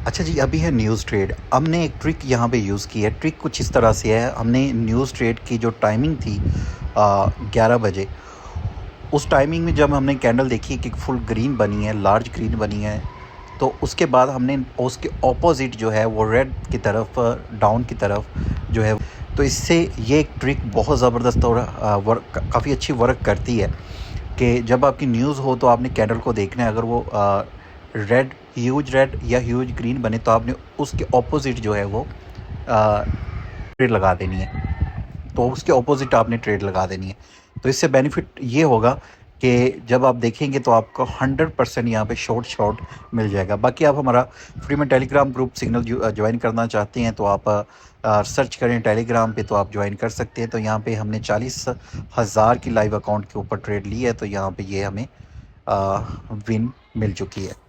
अच्छा जी, अभी है न्यूज़ ट्रेड। हमने एक ट्रिक यहाँ पे यूज़ की है। ट्रिक कुछ इस तरह से है, हमने न्यूज़ ट्रेड की जो टाइमिंग थी 11 बजे, उस टाइमिंग में जब हमने कैंडल देखी कि फुल ग्रीन बनी है, लार्ज ग्रीन बनी है, तो उसके बाद हमने उसके ऑपोज़िट जो है वो रेड की तरफ, डाउन की तरफ जो है, तो इससे ये एक ट्रिक बहुत ज़बरदस्त और वर्क काफ़ी अच्छी वर्क करती है कि जब आपकी न्यूज़ हो तो आपने कैंडल को देखना है। अगर वो ह्यूज रेड या ह्यूज ग्रीन बने तो आपने उसके ऑपोजिट जो है वो ट्रेड लगा देनी है। तो उसके ऑपोजिट आपने ट्रेड लगा देनी है। तो इससे बेनिफिट ये होगा कि जब आप देखेंगे तो आपको 100% यहाँ पे शॉर्ट मिल जाएगा। बाकी आप हमारा फ्री में टेलीग्राम ग्रुप सिग्नल ज्वाइन करना चाहते हैं तो आप सर्च करें टेलीग्राम पे, तो आप ज्वाइन कर सकते हैं। तो यहाँ पे हमने 40,000 की लाइव अकाउंट के ऊपर ट्रेड ली है, तो यहाँ पे ये हमें विन मिल चुकी है।